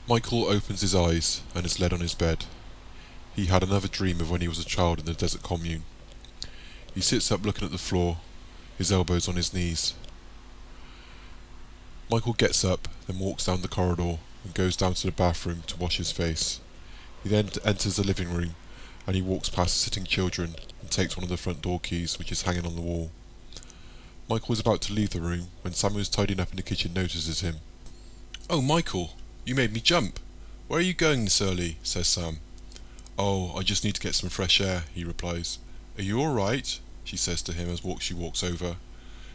Michael opens his eyes and is led on his bed. He had another dream of when he was a child in the desert commune. He sits up looking at the floor, his elbows on his knees. Michael gets up, then walks down the corridor and goes down to the bathroom to wash his face. He then enters the living room and he walks past the sitting children and takes one of the front door keys, which is hanging on the wall. Michael is about to leave the room when Sam, who is tidying up in the kitchen, notices him. "Oh, Michael, you made me jump. Where are you going this early?" says Sam. "Oh, I just need to get some fresh air," he replies. "Are you alright?" she says to him as she walks over.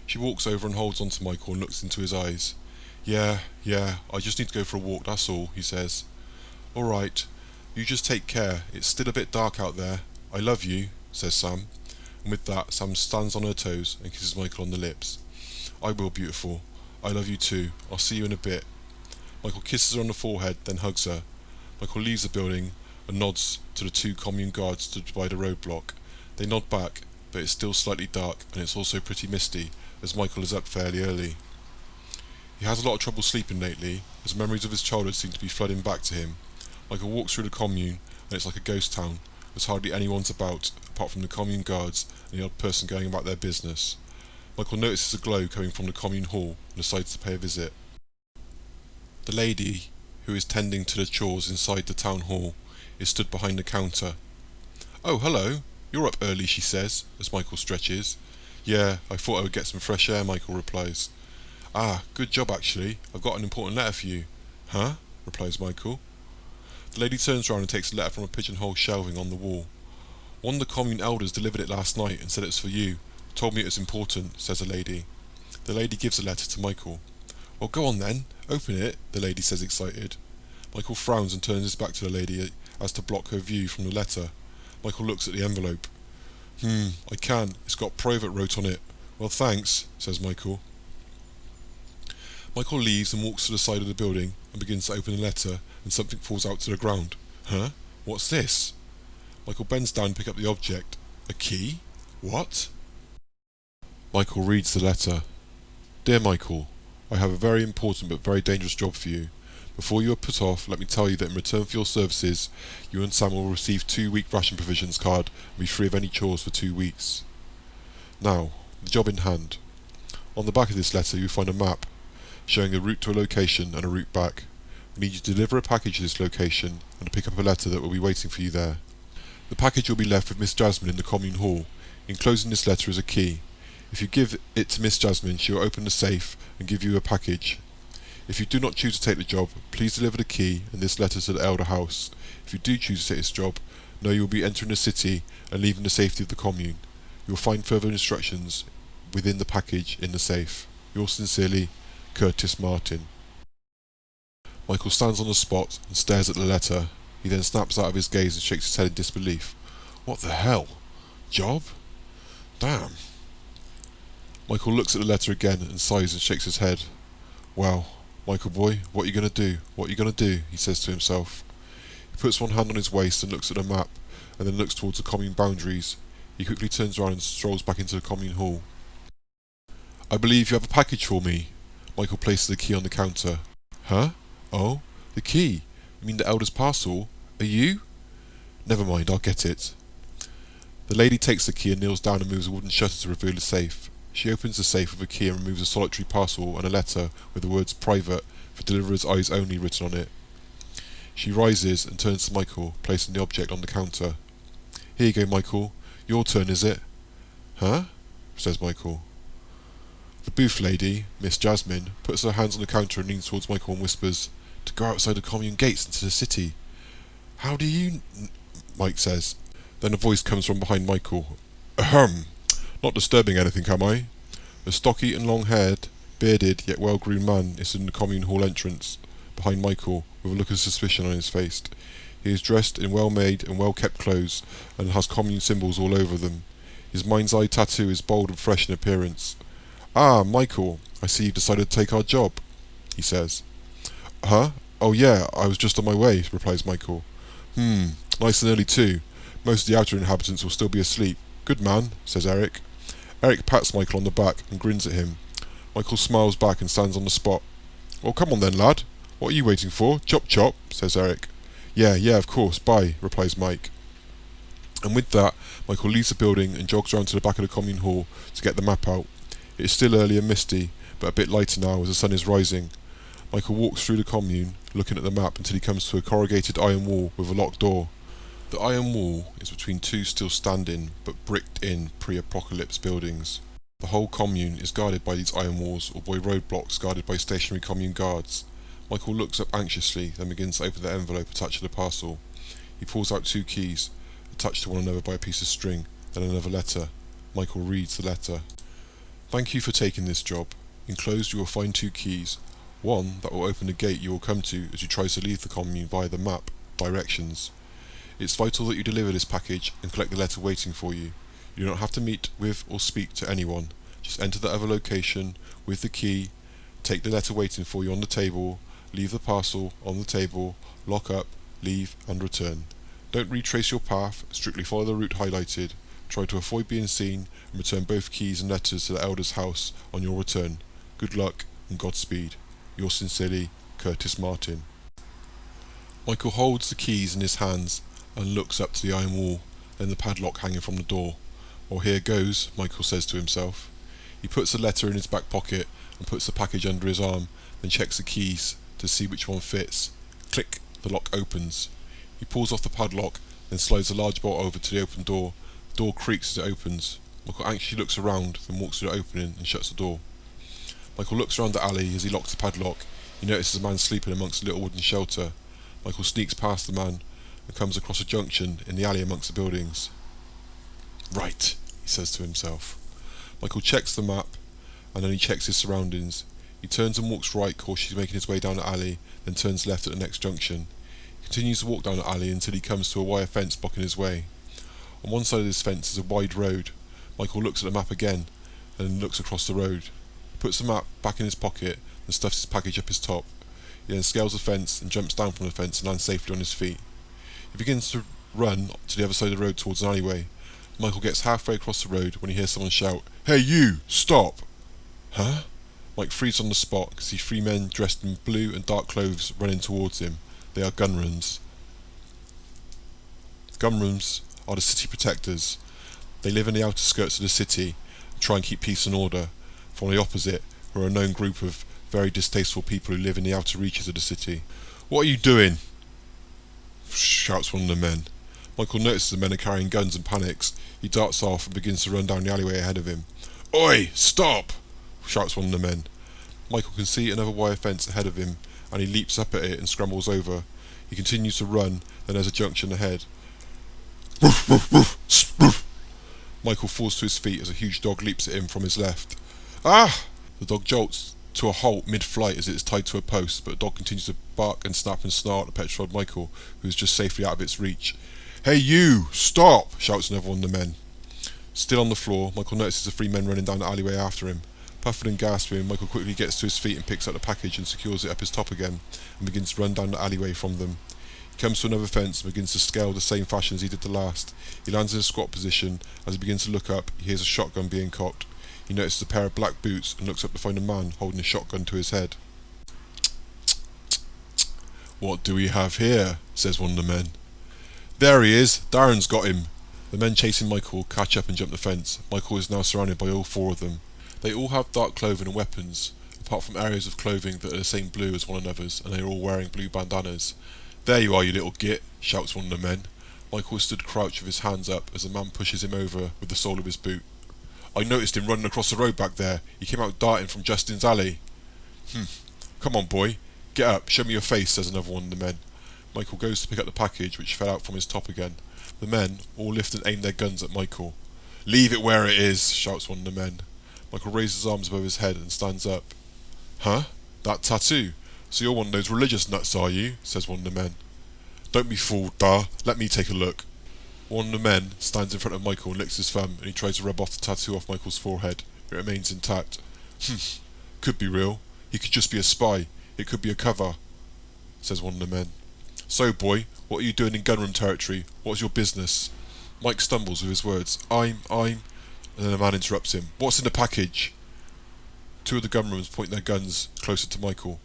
She walks over and holds on to Michael and looks into his eyes. Yeah, I just need to go for a walk, that's all," he says. "Alright, you just take care, it's still a bit dark out there. I love you," says Sam. And with that, Sam stands on her toes and kisses Michael on the lips. "I will, beautiful. I love you too. I'll see you in a bit." Michael kisses her on the forehead, then hugs her. Michael leaves the building and nods to the two commune guards stood by the roadblock. They nod back, but it's still slightly dark and it's also pretty misty, as Michael is up fairly early. He has a lot of trouble sleeping lately, as memories of his childhood seem to be flooding back to him. Michael walks through the commune, and it's like a ghost town. There's hardly anyone's about, apart from the commune guards and the odd person going about their business. Michael notices a glow coming from the commune hall and decides to pay a visit. The lady, who is tending to the chores inside the town hall, is stood behind the counter. "Oh, hello. You're up early," she says, as Michael stretches. "Yeah, I thought I would get some fresh air," Michael replies. "Ah, good job actually. I've got an important letter for you." "Huh?" replies Michael. The lady turns around and takes a letter from a pigeonhole shelving on the wall. "One of the commune elders delivered it last night and said it's for you. Told me it was important," says the lady. The lady gives the letter to Michael. "Well, go on then. Open it," the lady says, excited. Michael frowns and turns his back to the lady as to block her view from the letter. Michael looks at the envelope. I can. It's got private wrote on it." "Well, thanks," says Michael. Michael leaves and walks to the side of the building and begins to open the letter, and something falls out to the ground. "Huh? What's this?" Michael bends down to pick up the object. "A key? What?" Michael reads the letter. "Dear Michael, I have a very important but very dangerous job for you. Before you are put off, let me tell you that in return for your services, you and Sam will receive 2-week ration provisions card and be free of any chores for 2 weeks. Now, the job in hand. On the back of this letter you will find a map showing a route to a location and a route back. We need you to deliver a package to this location and to pick up a letter that will be waiting for you there. The package will be left with Miss Jasmine in the commune hall. Enclosing this letter is a key. If you give it to Miss Jasmine, she will open the safe and give you a package. If you do not choose to take the job, please deliver the key and this letter to the Elder House. If you do choose to take this job, know you will be entering the city and leaving the safety of the commune. You will find further instructions within the package in the safe. Yours sincerely, Curtis Martin." Michael stands on the spot and stares at the letter. He then snaps out of his gaze and shakes his head in disbelief. "What the hell? Job? Damn." Michael looks at the letter again and sighs and shakes his head. "Well, Michael boy, what are you going to do? What are you going to do?" he says to himself. He puts one hand on his waist and looks at the map, and then looks towards the commune boundaries. He quickly turns around and strolls back into the commune hall. "I believe you have a package for me." Michael places the key on the counter. "Huh? Oh, the key? You mean the elder's parcel? Are you?" "Never mind, I'll get it." The lady takes the key and kneels down and moves a wooden shutter to reveal the safe. She opens the safe with a key and removes a solitary parcel and a letter with the words "Private, for deliverer's eyes only" written on it. She rises and turns to Michael, placing the object on the counter. "Here you go, Michael. Your turn, is it?" "Huh?" says Michael. The booth lady, Miss Jasmine, puts her hands on the counter and leans towards Michael and whispers, "To go outside the commune gates into the city." "How do you Mike says. Then a voice comes from behind Michael. "Ahem! Not disturbing anything, am I?" A stocky and long-haired, bearded yet well-groomed man is in the commune hall entrance, behind Michael, with a look of suspicion on his face. He is dressed in well-made and well-kept clothes, and has commune symbols all over them. His mind's eye tattoo is bold and fresh in appearance. "Ah, Michael, I see you've decided to take our job," he says. "Huh? Oh yeah, I was just on my way," replies Michael. Nice and early too. Most of the outer inhabitants will still be asleep." "Good man," says Eric. Eric pats Michael on the back and grins at him. Michael smiles back and stands on the spot. "Well, come on then, lad. What are you waiting for? Chop chop, says Eric. Yeah, of course, bye, replies Mike. And with that, Michael leaves the building and jogs around to the back of the commune hall to get the map out. It is still early and misty, but a bit lighter now as the sun is rising. Michael walks through the commune, looking at the map until he comes to a corrugated iron wall with a locked door. The iron wall is between two still standing but bricked in pre-apocalypse buildings. The whole commune is guarded by these iron walls or by roadblocks guarded by stationary commune guards. Michael looks up anxiously, then begins to open the envelope attached to the parcel. He pulls out 2 keys, attached to one another by a piece of string, then another letter. Michael reads the letter. Thank you for taking this job. Enclosed you will find 2 keys. One that will open the gate you will come to as you try to leave the commune via the map, directions. It's vital that you deliver this package and collect the letter waiting for you. You do not have to meet with or speak to anyone. Just enter the other location with the key, take the letter waiting for you on the table, leave the parcel on the table, lock up, leave and return. Don't retrace your path, strictly follow the route highlighted. Try to avoid being seen and return both keys and letters to the elder's house on your return. Good luck and Godspeed. Yours sincerely, Curtis Martin. Michael holds the keys in his hands and looks up to the iron wall, then the padlock hanging from the door. Well, here goes, Michael says to himself. He puts the letter in his back pocket and puts the package under his arm, then checks the keys to see which one fits. Click, the lock opens. He pulls off the padlock, then slides a large bolt over to the open door. The door creaks as it opens. Michael anxiously looks around, then walks through the opening and shuts the door. Michael looks around the alley as he locks the padlock. He notices a man sleeping amongst a little wooden shelter. Michael sneaks past the man and comes across a junction in the alley amongst the buildings. Right, he says to himself. Michael checks the map, and then he checks his surroundings. He turns and walks right cautiously making his way down the alley, then turns left at the next junction. He continues to walk down the alley until he comes to a wire fence blocking his way. On one side of this fence is a wide road. Michael looks at the map again, and then looks across the road. He puts the map back in his pocket and stuffs his package up his top. He then scales the fence and jumps down from the fence and lands safely on his feet. He begins to run to the other side of the road towards an alleyway. Michael gets halfway across the road when he hears someone shout, "Hey you! Stop!" Huh? Mike freezes on the spot to see 3 men dressed in blue and dark clothes running towards him. They are gunrooms. Gunrooms are the city protectors. They live in the outer skirts of the city and try and keep peace and order. From the opposite, who are a known group of very distasteful people who live in the outer reaches of the city. "What are you doing?" shouts one of the men. Michael notices the men are carrying guns and panics. He darts off and begins to run down the alleyway ahead of him. "Oi! Stop!" shouts one of the men. Michael can see another wire fence ahead of him, and he leaps up at it and scrambles over. He continues to run, then there's a junction ahead. Michael falls to his feet as a huge dog leaps at him from his left. Ah! The dog jolts to a halt mid-flight as it is tied to a post, but the dog continues to bark and snap and snarl at the petrified Michael, who is just safely out of its reach. "Hey you! Stop!" shouts another one of the men. Still on the floor, Michael notices the 3 men running down the alleyway after him. Puffing and gasping, Michael quickly gets to his feet and picks up the package and secures it up his top again, and begins to run down the alleyway from them. He comes to another fence and begins to scale the same fashion as he did the last. He lands in a squat position. As he begins to look up, he hears a shotgun being cocked. He notices a pair of black boots and looks up to find a man holding a shotgun to his head. "What do we have here?" says one of the men. "There he is! Darren's got him!" The men chasing Michael catch up and jump the fence. Michael is now surrounded by all 4 of them. They all have dark clothing and weapons, apart from areas of clothing that are the same blue as one another's, and they are all wearing blue bandanas. "There you are, you little git!" shouts one of the men. Michael stood crouched with his hands up as the man pushes him over with the sole of his boot. "I noticed him running across the road back there. He came out darting from Justin's alley." "Come on, boy. Get up, show me your face," says another one of the men. Michael goes to pick up the package, which fell out from his top again. The men all lift and aim their guns at Michael. "Leave it where it is," shouts one of the men. Michael raises his arms above his head and stands up. "Huh? That tattoo? So you're one of those religious nuts, are you?" says one of the men. "Don't be fooled, da. Let me take a look." One of the men stands in front of Michael and licks his thumb, and he tries to rub off the tattoo off Michael's forehead. It remains intact. "Could be real. He could just be a spy. It could be a cover," says one of the men. "So, boy, what are you doing in gunroom territory? What's your business?" Mike stumbles with his words. I'm... And then a man interrupts him. "What's in the package?" 2 of the gunrooms point their guns closer to Michael.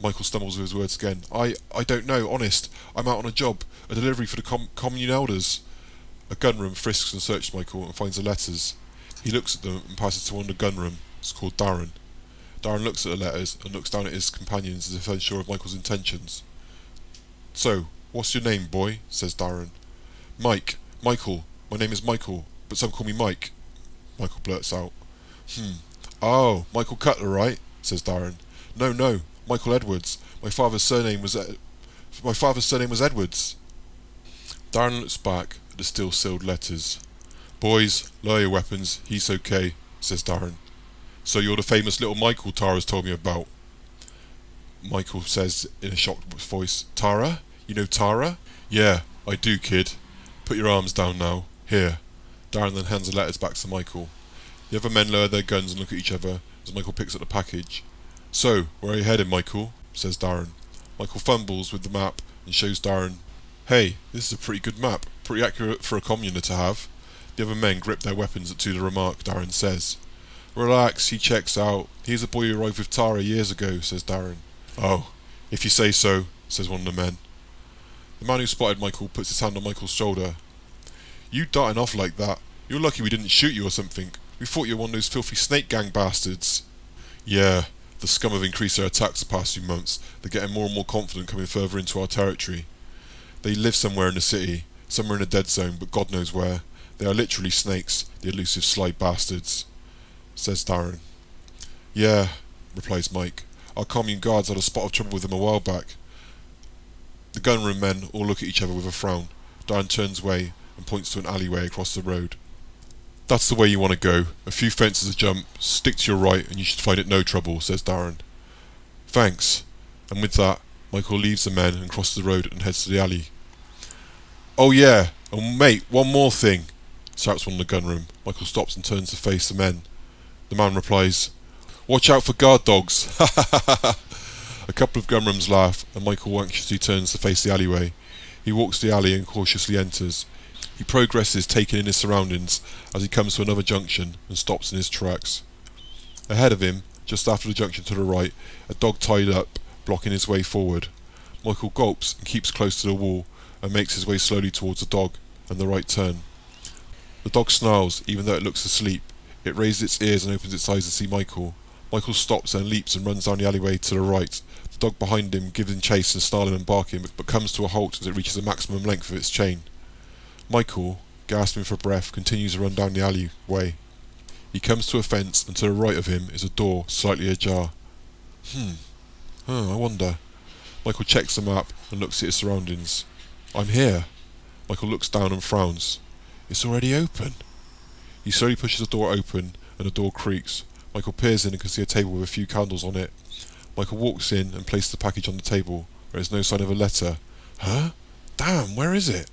Michael stumbles with his words again. I don't know, honest. I'm out on a job, a delivery for the commune elders. A gunroom frisks and searches Michael and finds the letters. He looks at them and passes to one of the gunroom. It's called Darren. Darren looks at the letters and looks down at his companions as if unsure of Michael's intentions. So, what's your name, boy? Says Darren. Michael. My name is Michael, but some call me Mike. Michael blurts out. Oh, Michael Cutler, right? Says Darren. No, Michael Edwards. My father's surname was Edwards. Darren looks back at the still sealed letters. Boys, lower your weapons. He's okay, says Darren. So you're the famous little Michael Tara's told me about. Michael says in a shocked voice. Tara? You know Tara? Yeah, I do, kid. Put your arms down now. Here. Darren then hands the letters back to Michael. The other men lower their guns and look at each other as Michael picks up the package. So, where are you headed, Michael? Says Darren. Michael fumbles with the map and shows Darren. Hey, this is a pretty good map. Pretty accurate for a communer to have. The other men grip their weapons to the remark Darren says. Relax, he checks out. He's a boy who arrived with Tara years ago, says Darren. Oh, if you say so, says one of the men. The man who spotted Michael puts his hand on Michael's shoulder. You darting off like that. You're lucky we didn't shoot you or something. We thought you were one of those filthy snake gang bastards. Yeah, the scum have increased their attacks the past few months. They're getting more and more confident coming further into our territory. They live somewhere in the city, somewhere in a dead zone, but God knows where. They are literally snakes, the elusive sly bastards, says Darren. Yeah, replies Mike. Our commune guards had a spot of trouble with them a while back. The gunroom men all look at each other with a frown. Darren turns away and points to an alleyway across the road. That's the way you want to go. A few fences a jump, stick to your right and you should find it no trouble, says Darren. Thanks. And with that, Michael leaves the men and crosses the road and heads to the alley. Oh yeah, and mate, one more thing, shouts one in the gunroom. Michael stops and turns to face the men. The man replies, Watch out for guard dogs. Ha ha ha ha. A couple of gunrooms laugh and Michael anxiously turns to face the alleyway. He walks the alley and cautiously enters. He progresses, taking in his surroundings, as he comes to another junction and stops in his tracks. Ahead of him, just after the junction to the right, a dog tied up, blocking his way forward. Michael gulps and keeps close to the wall and makes his way slowly towards the dog and the right turn. The dog snarls, even though it looks asleep. It raises its ears and opens its eyes to see Michael. Michael stops and leaps and runs down the alleyway to the right. The dog behind him gives him chase and snarling and barking, but comes to a halt as it reaches the maximum length of its chain. Michael, gasping for breath, continues to run down the alleyway. He comes to a fence and to the right of him is a door slightly ajar. I wonder. Michael checks the map and looks at his surroundings. I'm here. Michael looks down and frowns. It's already open. He slowly pushes the door open and the door creaks. Michael peers in and can see a table with a few candles on it. Michael walks in and places the package on the table. There is no sign of a letter. Huh? Damn, where is it?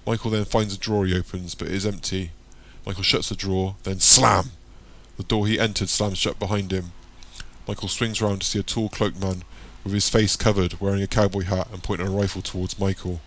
Michael then finds a drawer he opens, but it is empty. Michael shuts the drawer, then slam! The door he entered slams shut behind him. Michael swings round to see a tall cloaked man with his face covered, wearing a cowboy hat and pointing a rifle towards Michael.